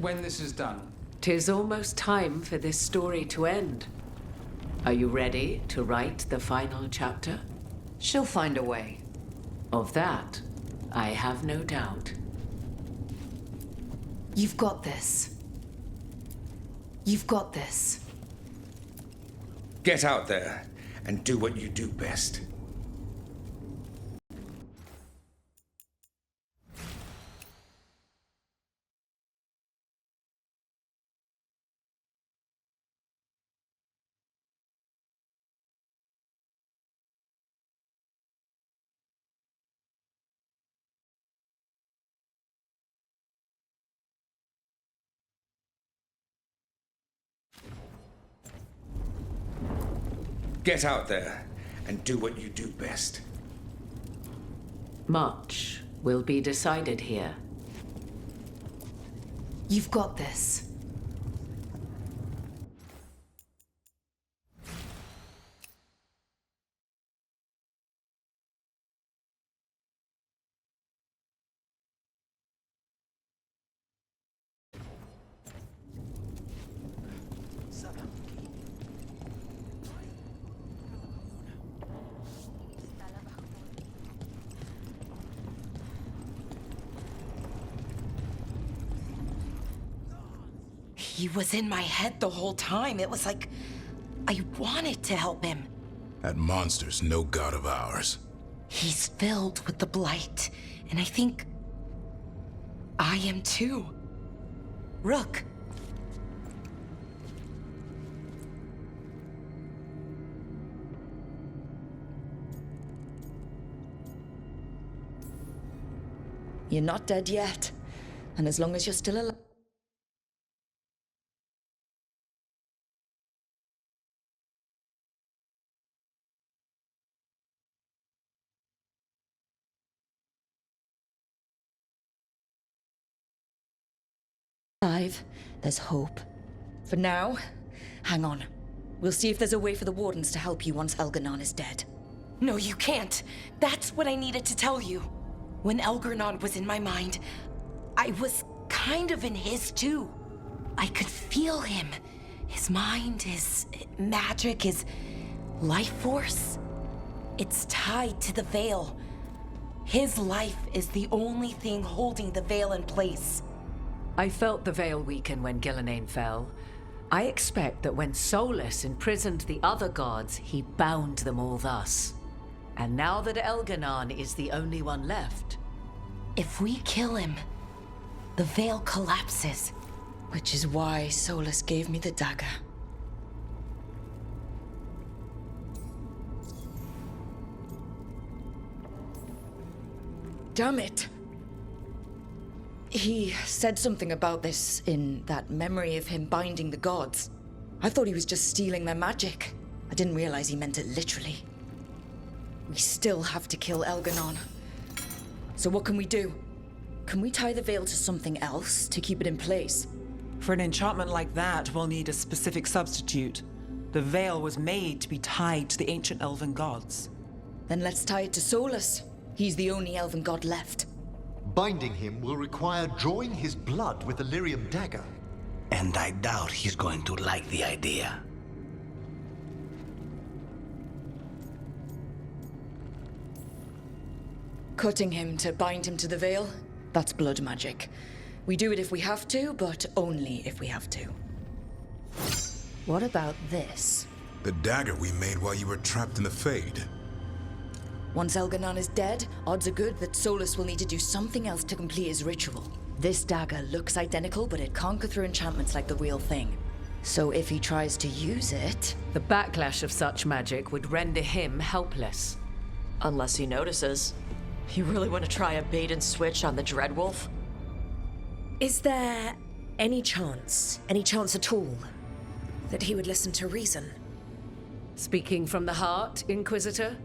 when this is done. 'Tis almost time for this story to end. Are you ready to write the final chapter? She'll find a way. Of that, I have no doubt. You've got this. You've got this. Get out there and do what you do best. Get out there and do what you do best. Much will be decided here. You've got this. He was in my head the whole time. It was like I wanted to help him. That monster's no god of ours. He's filled with the blight, and I think I am too. Rook. You're not dead yet. And as long as you're still alive... There's hope. For now, hang on. We'll see if there's a way for the Wardens to help you once Elganon is dead. No, you can't. That's what I needed to tell you. When Elganon was in my mind, I was kind of in his too. I could feel him. His mind, his magic, his life force. It's tied to the Veil. His life is the only thing holding the Veil in place. I felt the Veil weaken when Gillenane fell. I expect that when Solus imprisoned the other gods, he bound them all thus. And now that Elganon is the only one left... If we kill him, the Veil collapses. Which is why Solus gave me the dagger. Damn it! He said something about this in that memory of him binding the gods. I thought he was just stealing their magic. I didn't realize he meant it literally. We still have to kill Elganon. So what can we do? Can we tie the veil to something else to keep it in place? For an enchantment like that, we'll need a specific substitute. The veil was made to be tied to the ancient elven gods. Then let's tie it to Solus. He's the only elven god left. Binding him will require drawing his blood with the lyrium dagger. And I doubt he's going to like the idea. Cutting him to bind him to the veil? That's blood magic. We do it if we have to, but only if we have to. What about this? The dagger we made while you were trapped in the Fade. Once Elganon is dead, odds are good that Solus will need to do something else to complete his ritual. This dagger looks identical, but it can't go through enchantments like the real thing. So if he tries to use it... The backlash of such magic would render him helpless. Unless he notices. You really want to try a bait and switch on the Dreadwolf? Is there any chance at all, that he would listen to reason? Speaking from the heart, Inquisitor?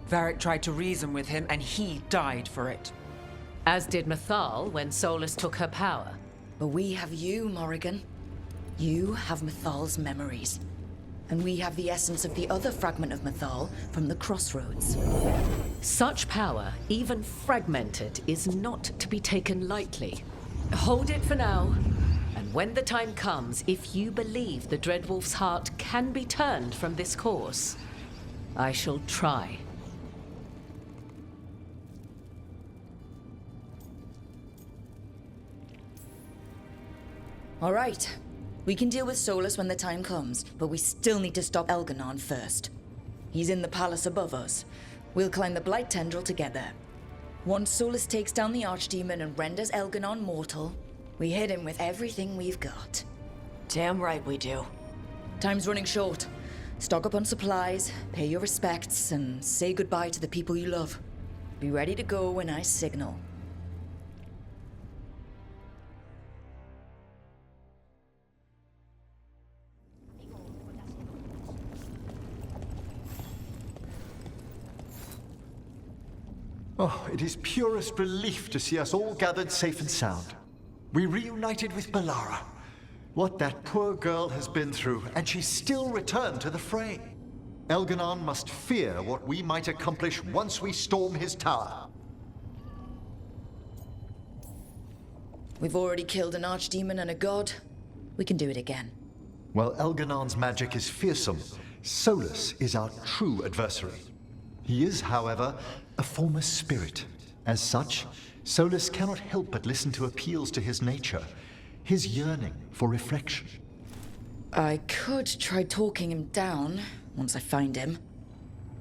Varric tried to reason with him, and he died for it. As did Mythal when Solus took her power. But we have you, Morrigan. You have Mythal's memories. And we have the essence of the other fragment of Mythal from the Crossroads. Such power, even fragmented, is not to be taken lightly. Hold it for now. And when the time comes, if you believe the Dreadwolf's heart can be turned from this course, I shall try. All right. We can deal with Solus when the time comes, but we still need to stop Elganon first. He's in the palace above us. We'll climb the Blight Tendril together. Once Solus takes down the Archdemon and renders Elganon mortal, we hit him with everything we've got. Damn right we do. Time's running short. Stock up on supplies, pay your respects, and say goodbye to the people you love. Be ready to go when I signal. Oh, it is purest relief to see us all gathered safe and sound. We reunited with Balara. What that poor girl has been through, and she still returned to the fray. Elganon must fear what we might accomplish once we storm his tower. We've already killed an Archdemon and a god. We can do it again. While Elganon's magic is fearsome, Solus is our true adversary. He is, however, a former spirit. As such, Solus cannot help but listen to appeals to his nature, his yearning for reflection. I could try talking him down once I find him.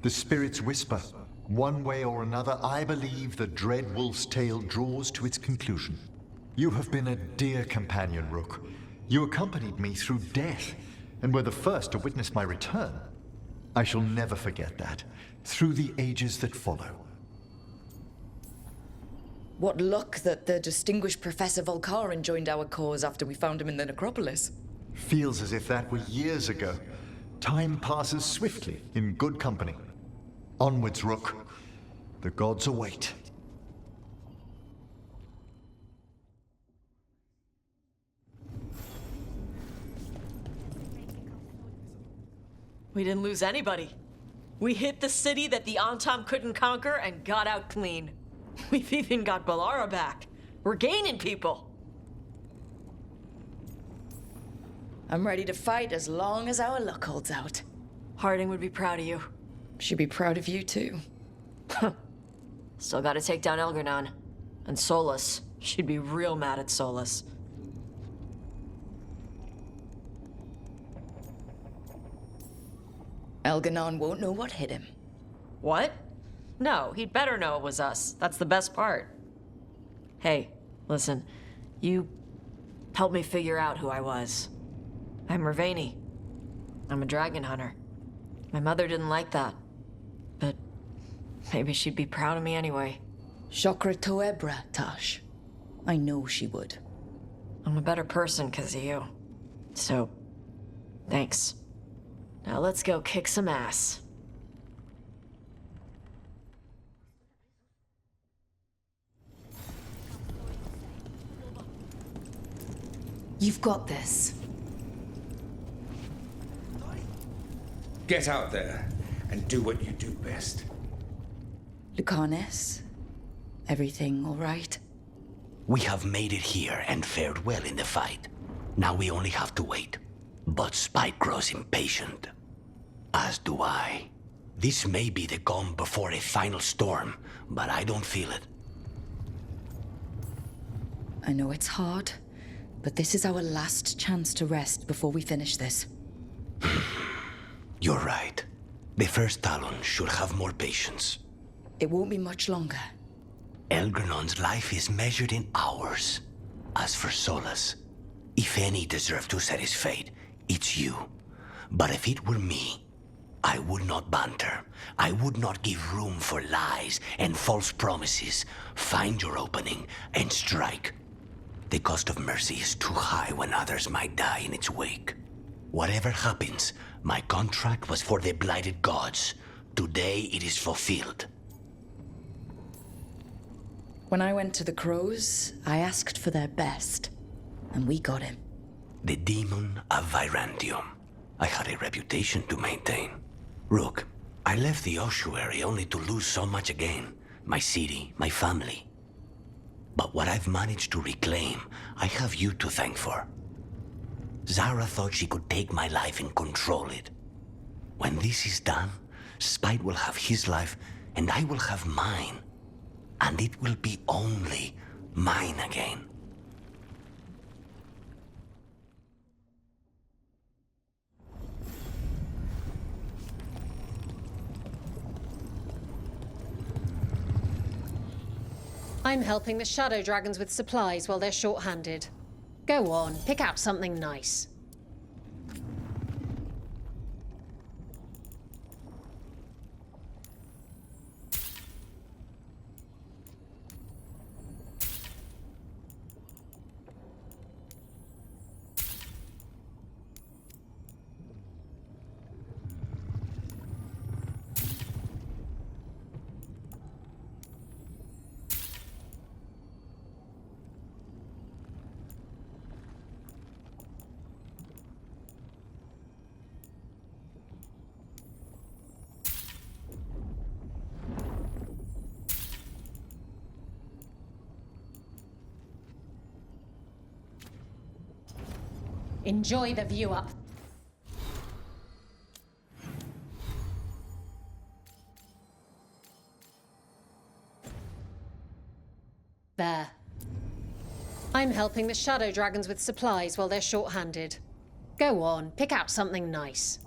The spirits whisper. One way or another, I believe the dread wolf's tale draws to its conclusion. You have been a dear companion, Rook. You accompanied me through death, and were the first to witness my return. I shall never forget that, through the ages that follow. What luck that the distinguished Professor Volcarin joined our cause after we found him in the necropolis. Feels as if that were years ago. Time passes swiftly in good company. Onwards, Rook. The gods await. We didn't lose anybody. We hit the city that the Antam couldn't conquer and got out clean. We've even got Balara back. We're gaining people. I'm ready to fight as long as our luck holds out. Harding would be proud of you. She'd be proud of you too. Still gotta take down Elganon. And Solus. She'd be real mad at Solus. Elganon won't know what hit him. What? No, he'd better know it was us. That's the best part. Hey, listen. You helped me figure out who I was. I'm Mervani. I'm a dragon hunter. My mother didn't like that. But maybe she'd be proud of me anyway. Chakra Toebra, Tash. I know she would. I'm a better person because of you. So, thanks. Now let's go kick some ass. You've got this. Get out there and do what you do best. Lucanis, everything all right? We have made it here and fared well in the fight. Now we only have to wait. But Spike grows impatient. As do I. This may be the calm before a final storm, but I don't feel it. I know it's hard, but this is our last chance to rest before we finish this. You're right. The first Talon should have more patience. It won't be much longer. Elgrenon's life is measured in hours. As for Solus, if any deserve to set his fate, it's you. But if it were me, I would not banter. I would not give room for lies and false promises. Find your opening and strike. The cost of mercy is too high when others might die in its wake. Whatever happens, my contract was for the blighted gods. Today it is fulfilled. When I went to the Crows, I asked for their best, and we got him. The demon of Virantium. I had a reputation to maintain. Rook, I left the ossuary only to lose so much again. My city, my family. But what I've managed to reclaim, I have you to thank for. Zara thought she could take my life and control it. When this is done, Spite will have his life, and I will have mine. And it will be only mine again. I'm helping the Shadow Dragons with supplies while they're short-handed. Go on, pick out something nice. Enjoy the view up. There. I'm helping the Shadow Dragons with supplies while they're short-handed. Go on, pick out something nice.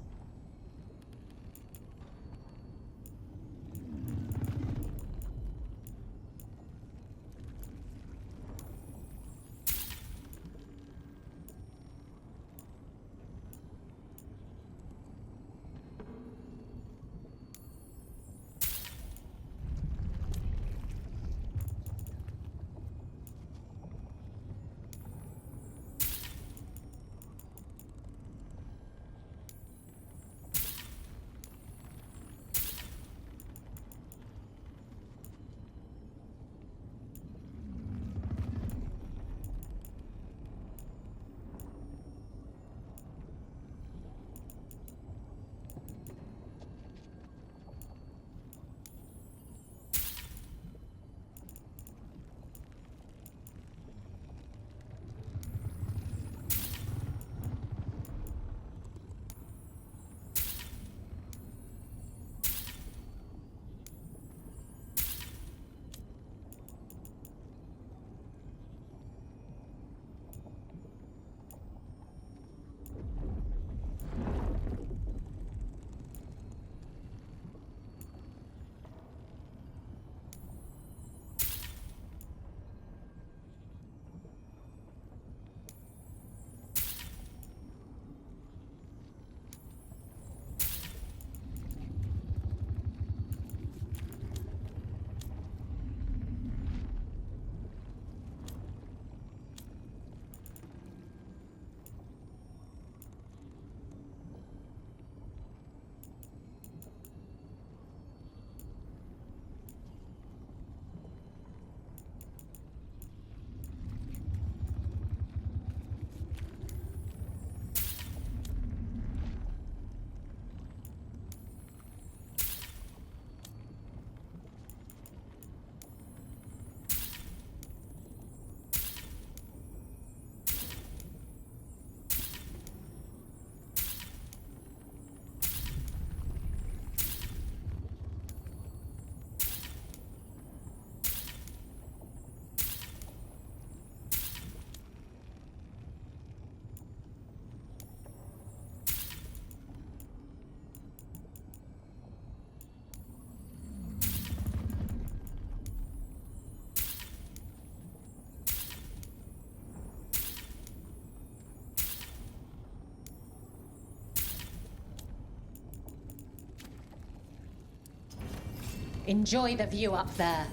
Enjoy the view up there.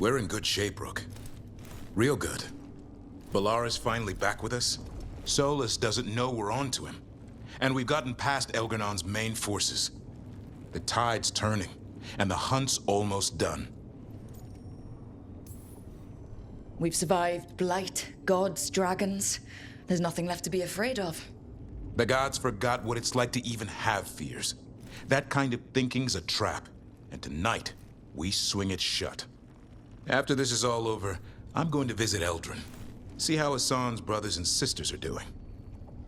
We're in good shape, Rook. Real good. Balar is finally back with us. Solus doesn't know we're on to him. And we've gotten past Elgernon's main forces. The tide's turning, and the hunt's almost done. We've survived Blight, gods, dragons. There's nothing left to be afraid of. The gods forgot what it's like to even have fears. That kind of thinking's a trap. And tonight, we swing it shut. After this is all over, I'm going to visit Eldrin. See how Hassan's brothers and sisters are doing.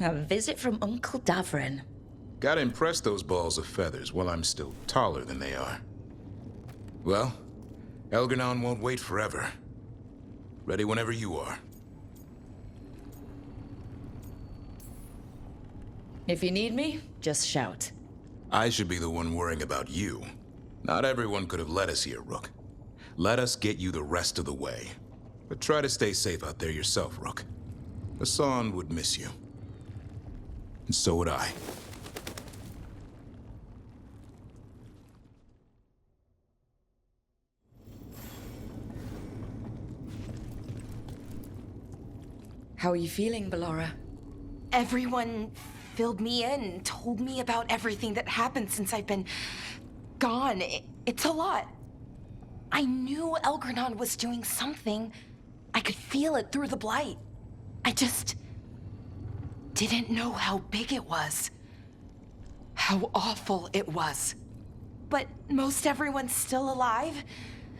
A visit from Uncle Davrin. Gotta impress those balls of feathers while I'm still taller than they are. Well, Elganon won't wait forever. Ready whenever you are. If you need me, just shout. I should be the one worrying about you. Not everyone could have led us here, Rook. Let us get you the rest of the way. But try to stay safe out there yourself, Rook. Hassan would miss you. And so would I. How are you feeling, Ballora? Everyone filled me in and told me about everything that happened since I've been gone. It's a lot. I knew Elgranon was doing something. I could feel it through the blight. I just didn't know how big it was. How awful it was. But most everyone's still alive.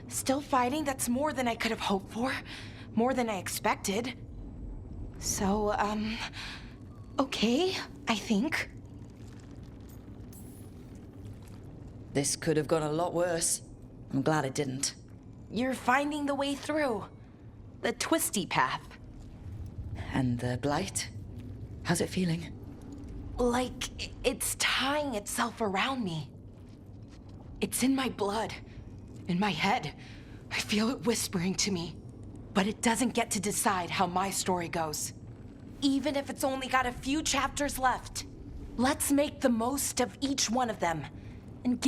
Still fighting. That's more than I could have hoped for. More than I expected. So, okay, I think. This could have gone a lot worse. I'm glad it didn't. You're finding the way through. The twisty path. And the blight? How's it feeling? Like it's tying itself around me. It's in my blood, in my head. I feel it whispering to me. But it doesn't get to decide how my story goes. Even if it's only got a few chapters left. Let's make the most of each one of them. And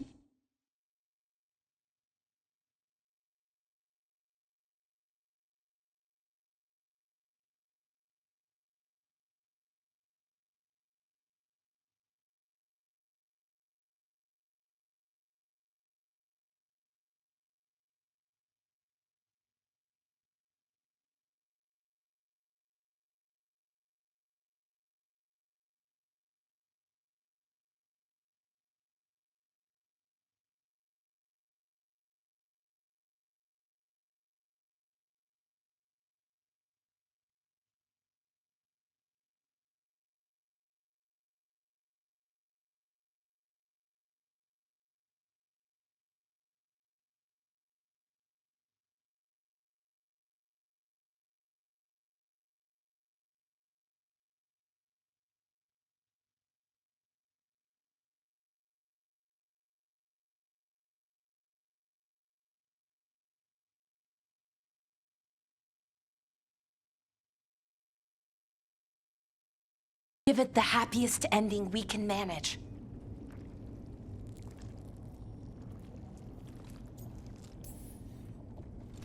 give it the happiest ending we can manage.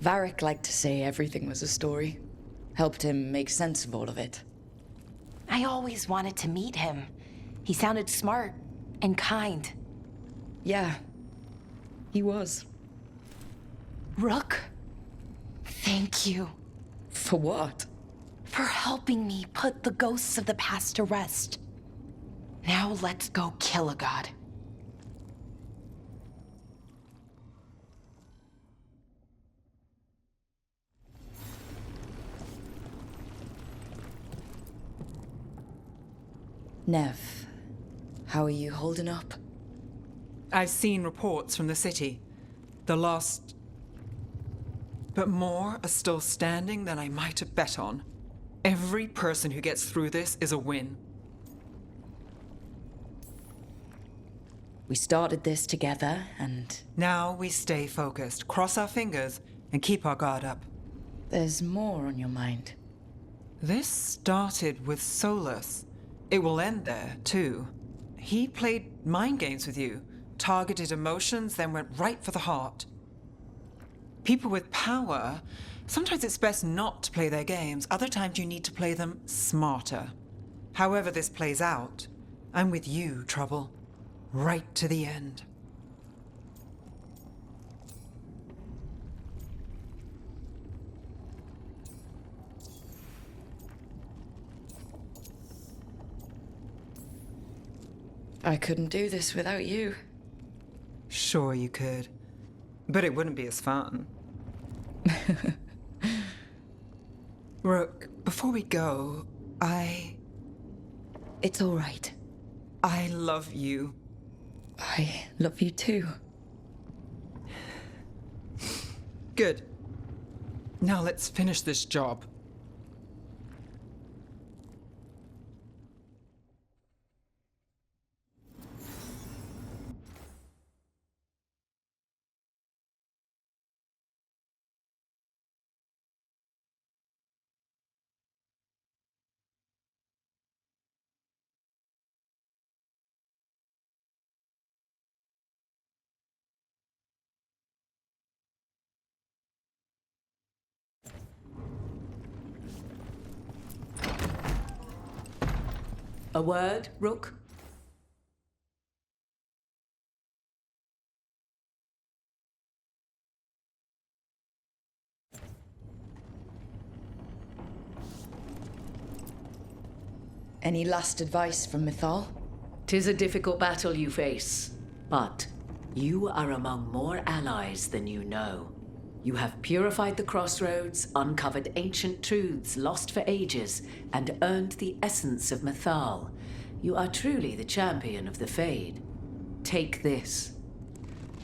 Varric liked to say everything was a story. Helped him make sense of all of it. I always wanted to meet him. He sounded smart and kind. Yeah, he was. Rook, thank you. For what? For helping me put the ghosts of the past to rest. Now let's go kill a god. Nev, how are you holding up? I've seen reports from the city. The lost... But more are still standing than I might have bet on. Every person who gets through this is a win. We started this together, and... Now we stay focused, cross our fingers, and keep our guard up. There's more on your mind. This started with Solus. It will end there, too. He played mind games with you, targeted emotions, then went right for the heart. People with power, sometimes it's best not to play their games. Other times you need to play them smarter. However this plays out, I'm with you, Trouble. Right to the end. I couldn't do this without you. Sure you could. But it wouldn't be as fun. Rook, before we go, It's all right. I love you. I love you too. Good. Now let's finish this job. A word, Rook? Any last advice from Mythal? 'Tis a difficult battle you face, but you are among more allies than you know. You have purified the crossroads, uncovered ancient truths lost for ages, and earned the essence of Mythal. You are truly the champion of the Fade. Take this.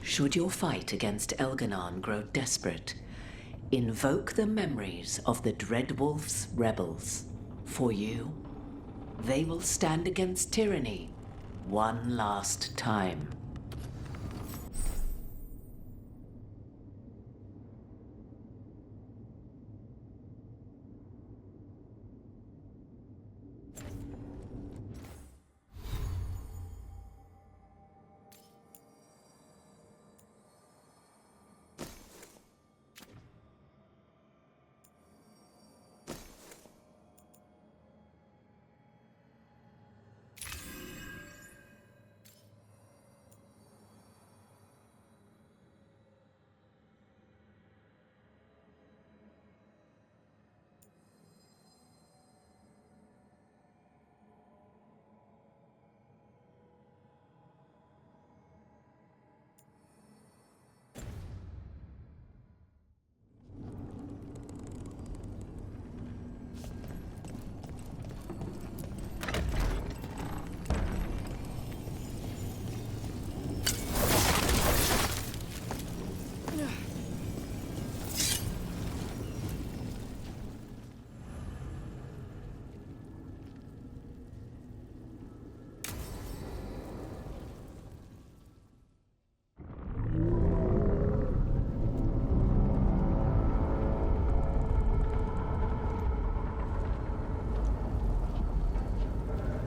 Should your fight against Elganon grow desperate, invoke the memories of the Dreadwolf's rebels. For you, they will stand against tyranny one last time.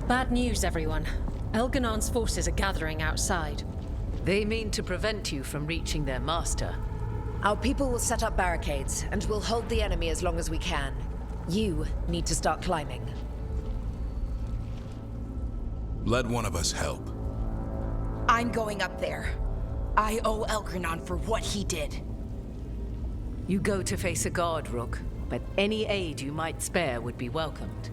Bad news, everyone. Elganon's forces are gathering outside. They mean to prevent you from reaching their master. Our people will set up barricades, and we'll hold the enemy as long as we can. You need to start climbing. Let one of us help. I'm going up there. I owe Elgranon for what he did. You go to face a guard, Rook, but any aid you might spare would be welcomed.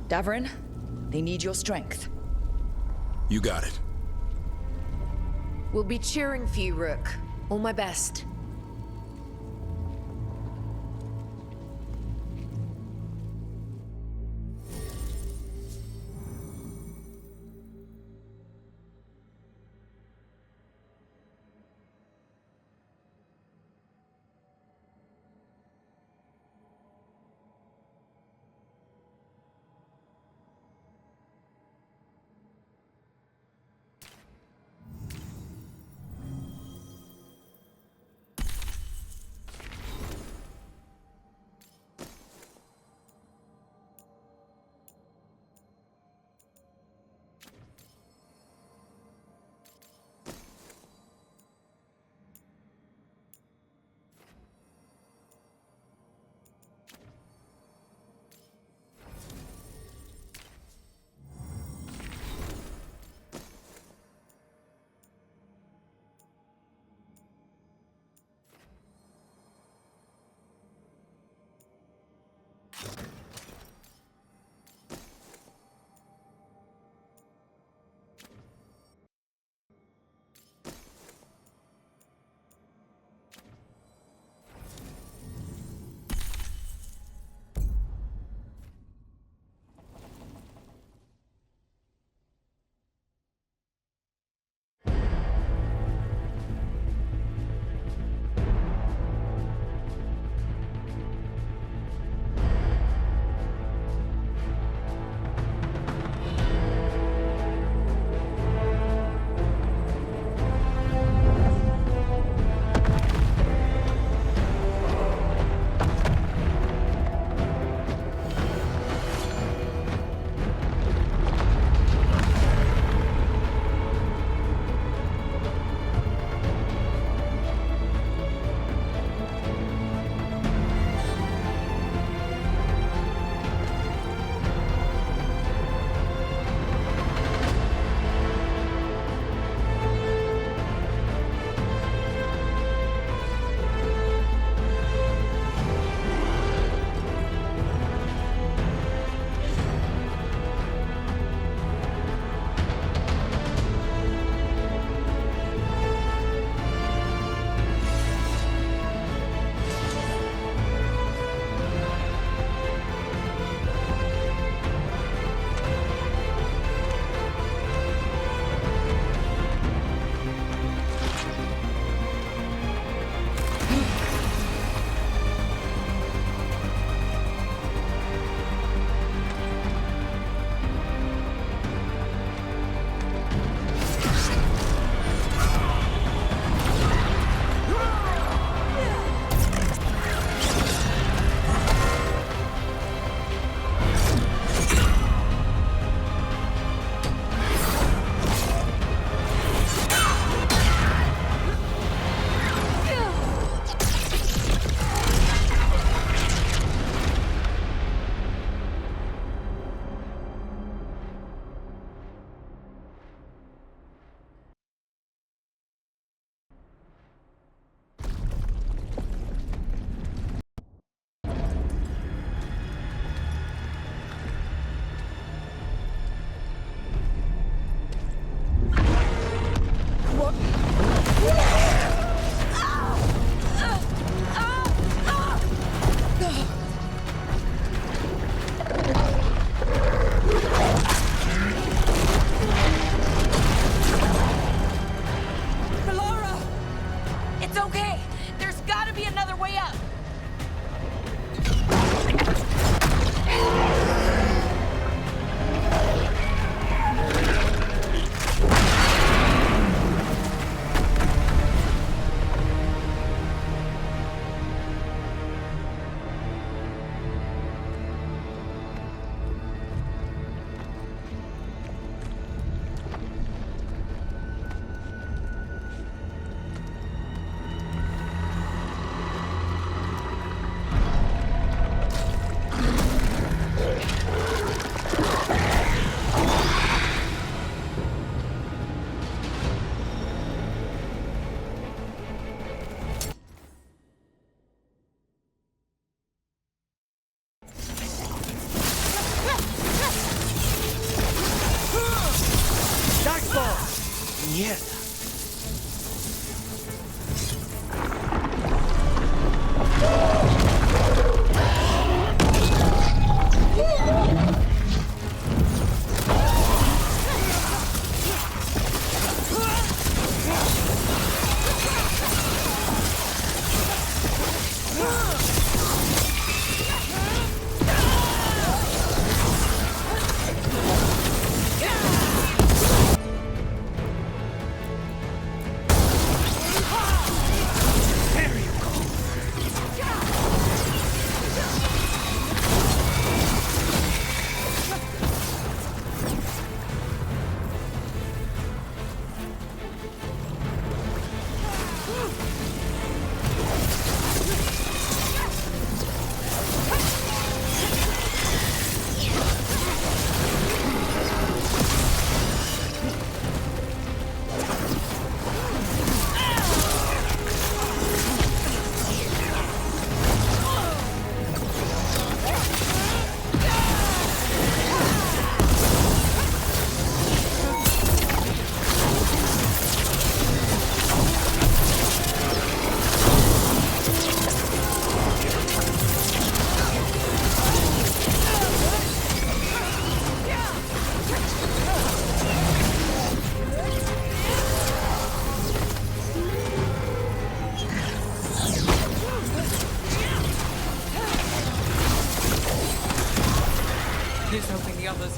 Davrin, they need your strength. You got it. We'll be cheering for you, Rook. All my best.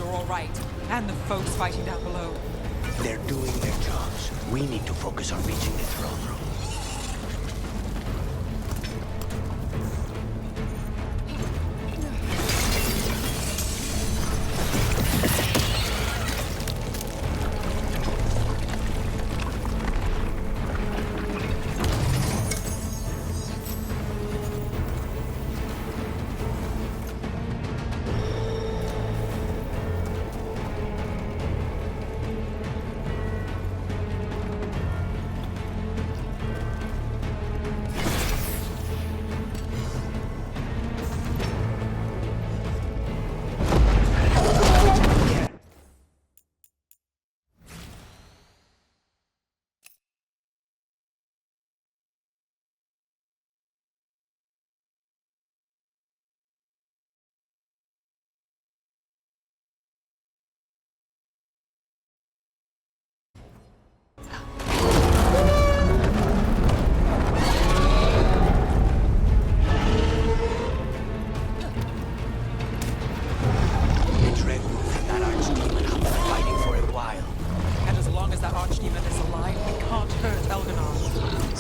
are all right, and the folks fighting down below. They're doing their jobs. We need to focus on reaching the throne room.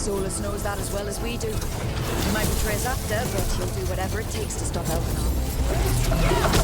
Solus knows that as well as we do. He might betray us after, but he'll do whatever it takes to stop Elganon.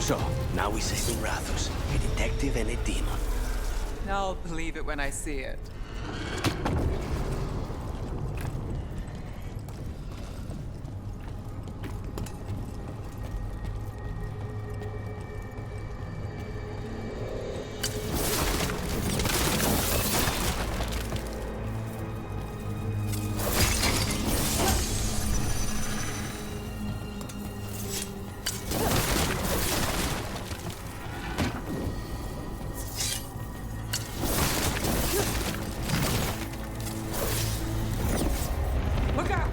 So, now we saving Rathus, a detective and a demon. I'll believe it when I see it. Look out!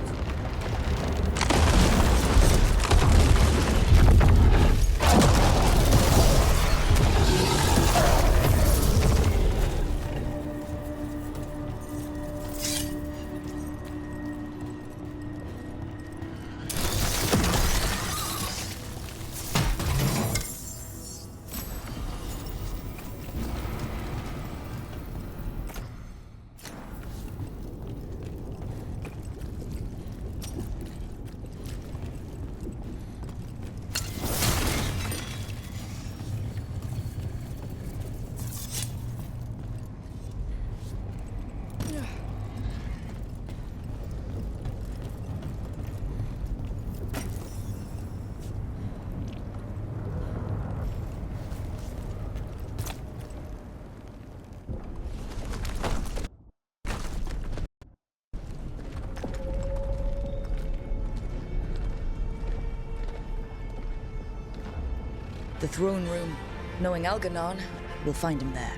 The throne room. Knowing Algernon, we'll find him there.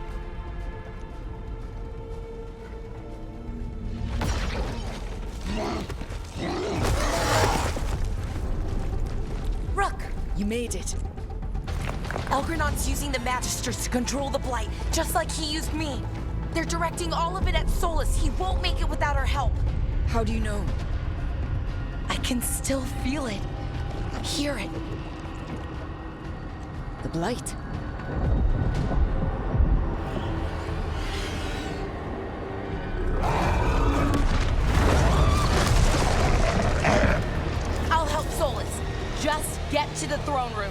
Rook! You made it. Elgernon's using the Magisters to control the Blight, just like he used me. They're directing all of it at Solus. He won't make it without our help. How do you know? I can still feel it. Hear it. The Blight. I'll help Solus. Just get to the throne room.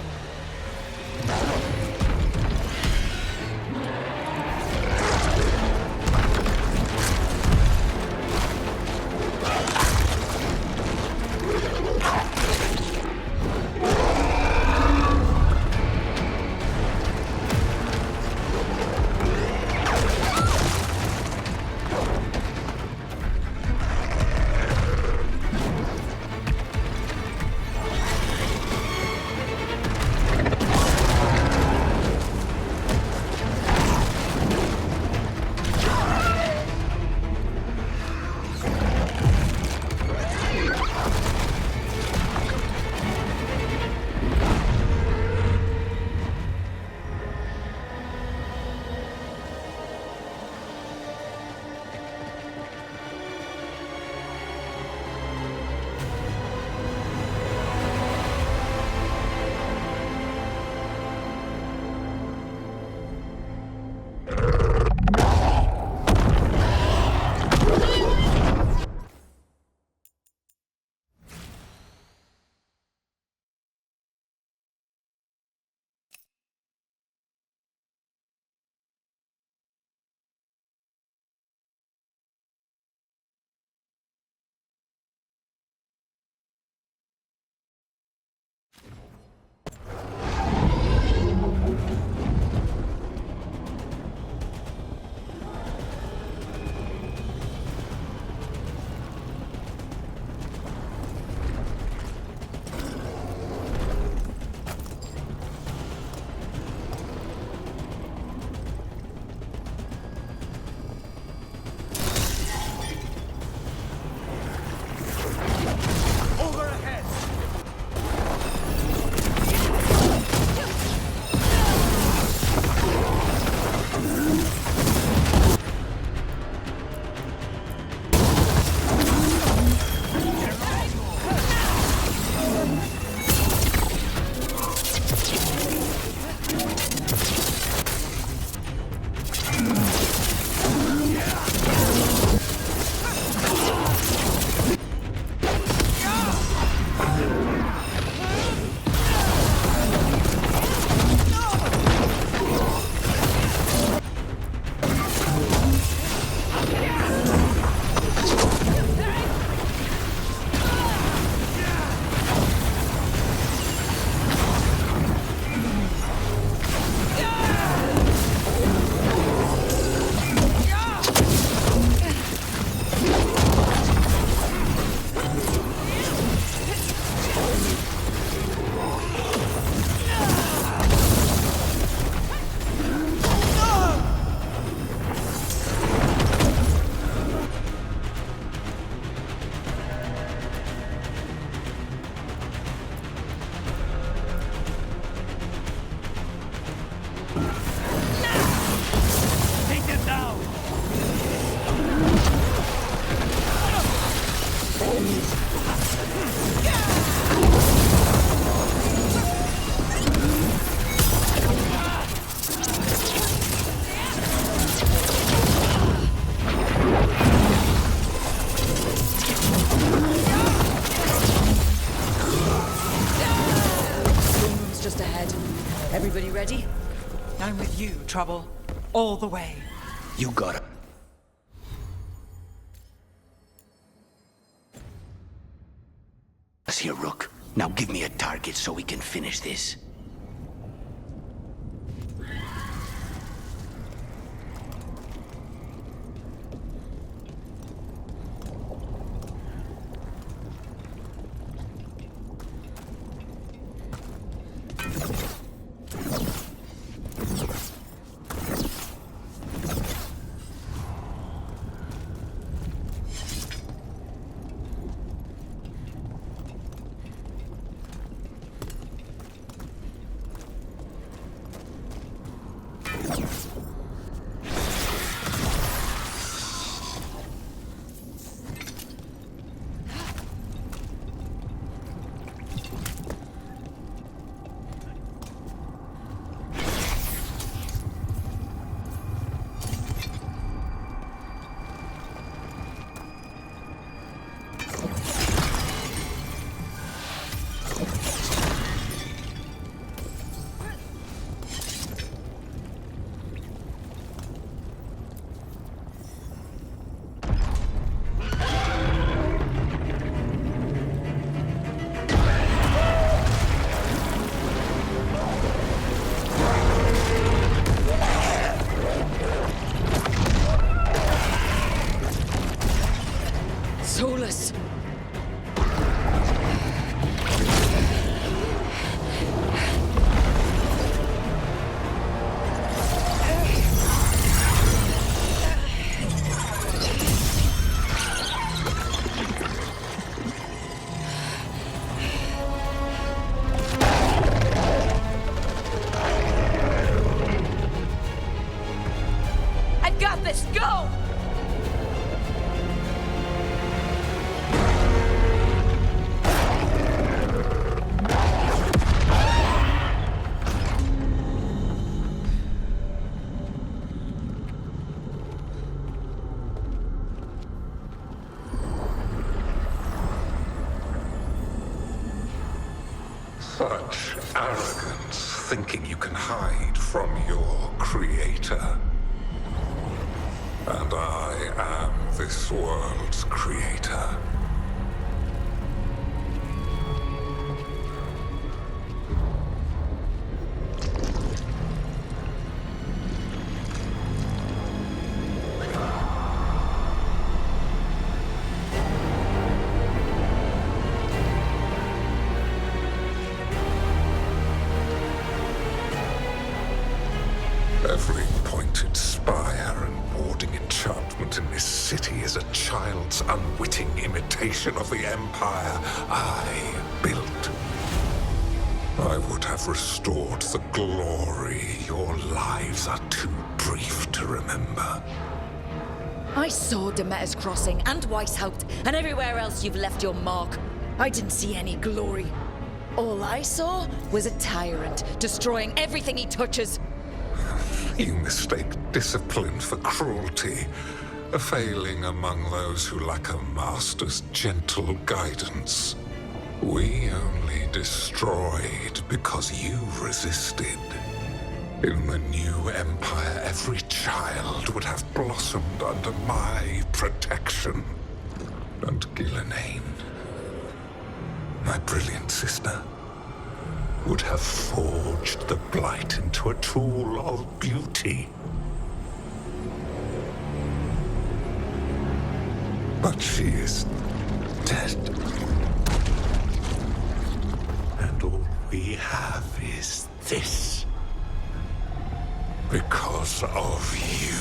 Everybody ready? I'm with you, Trouble. All the way. You got it. Here, Rook. Now give me a target so we can finish this. Solus! I've got this! Go! Such arrogance, thinking you can hide from your creator. And I am this world's creator. Every pointed spire and warding enchantment in this city is a child's unwitting imitation of the empire I built. I would have restored the glory. Your lives are too brief to remember. I saw Demeter's Crossing and Weishaupt and everywhere else you've left your mark. I didn't see any glory. All I saw was a tyrant destroying everything he touches. You mistake discipline for cruelty, a failing among those who lack a master's gentle guidance. We only destroyed because you resisted. In the new empire, every child would have blossomed under my protection. And Gillenane, my brilliant sister, would have forged the Blight into a tool of beauty. But she is dead. And all we have is this. Because of you.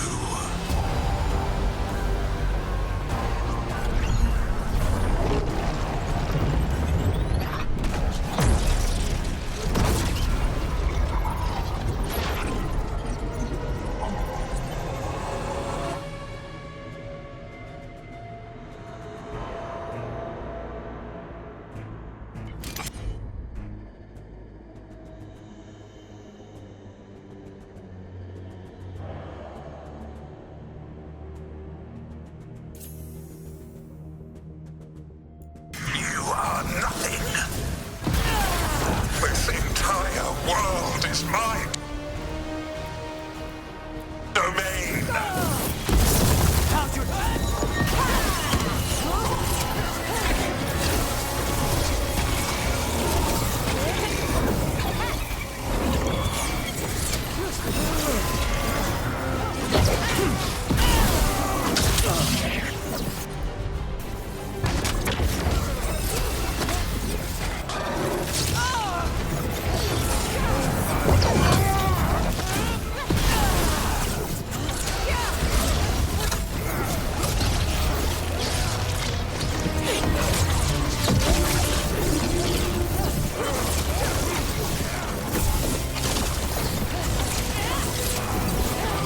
is my domain.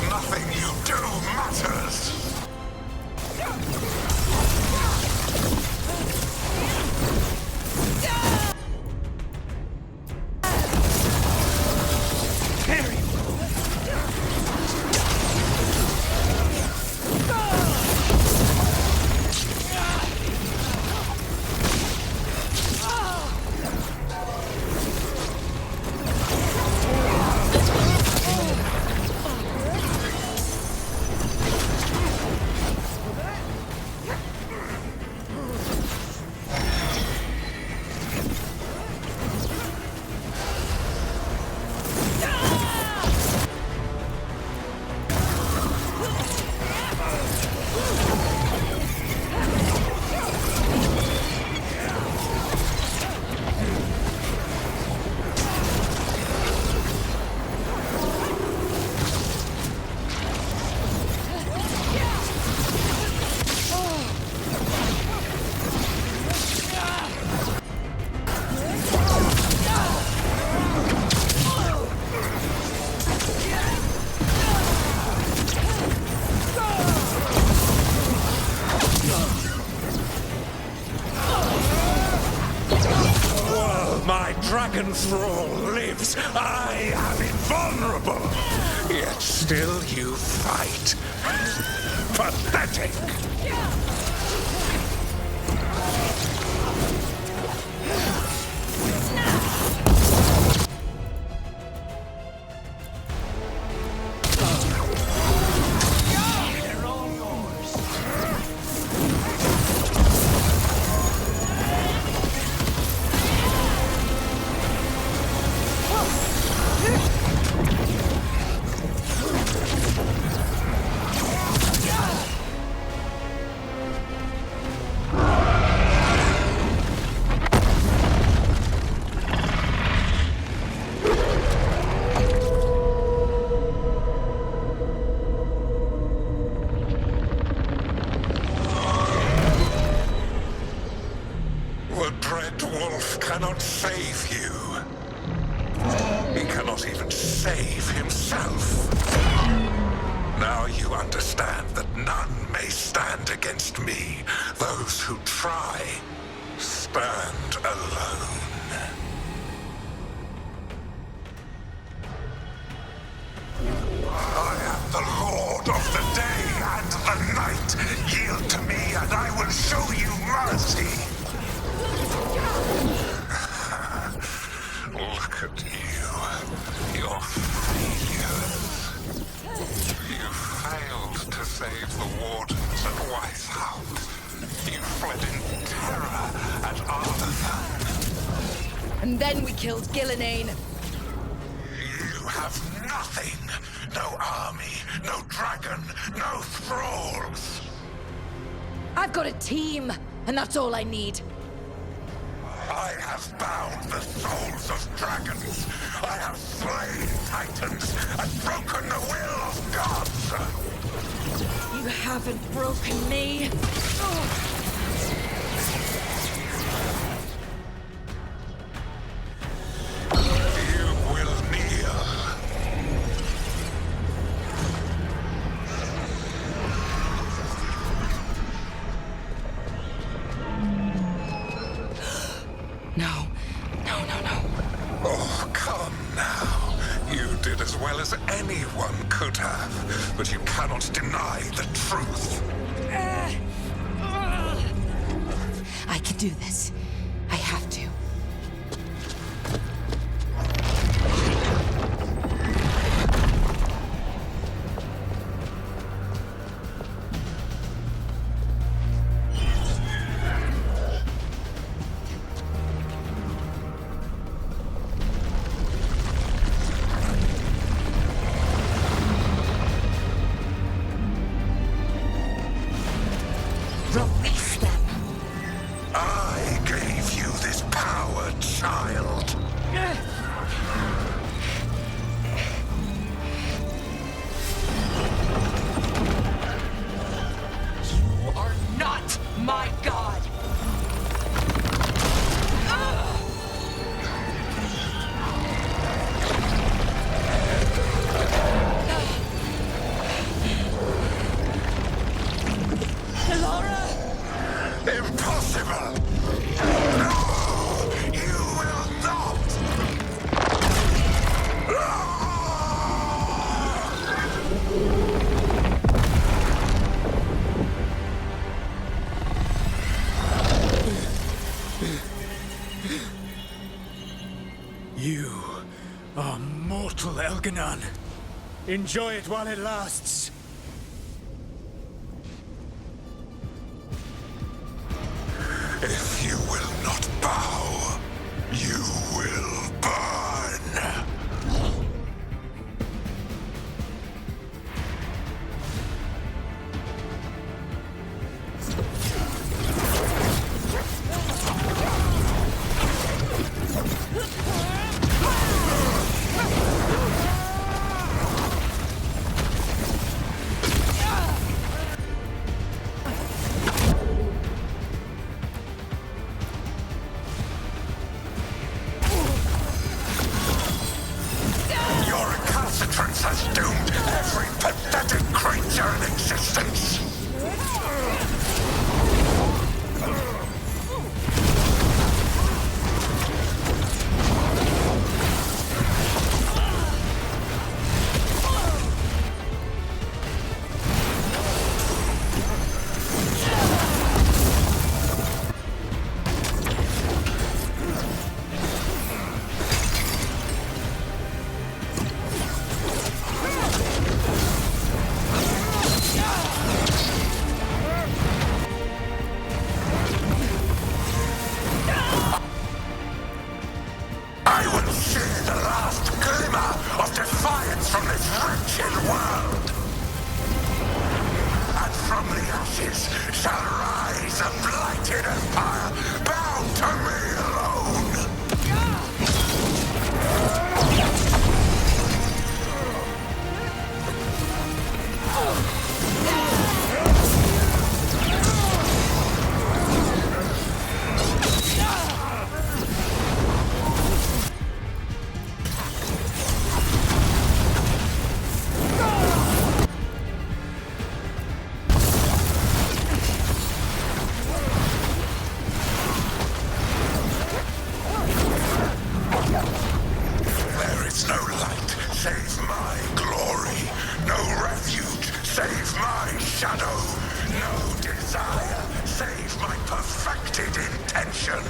Nothing you do matters. My dragon thrall lives. I am invulnerable. Yet still you fight. Pathetic. The Dread Wolf cannot save you. He cannot even save himself. Now you understand that none may stand against me. Those who try stand alone. I am the Lord of the day and the night. Yield to me and I will show you mercy. Look at you. Your failures. You failed to save the wardens at Weisshaupt. You fled in terror at Ardathan. And then we killed Gillenane. You have nothing. No army, no dragon, no thralls. I've got a team, and that's all I need. I have bound the souls of dragons. I have slain titans and broken the will of gods. You haven't broken me. You will kneel. No. Oh, come now. You did as well as anyone could have, but you cannot deny the truth. I can do this. I have to. Oh, mortal Elganon. Enjoy it while it lasts. If you will not bow, you will burn. Your recalcitrance has doomed every pathetic creature in existence. I will see the last glimmer of defiance from this wretched world. And from the ashes shall rise a blighted empire bound to me alone. There is no light save my glory, no refuge save my shadow, no desire save my perfected intention.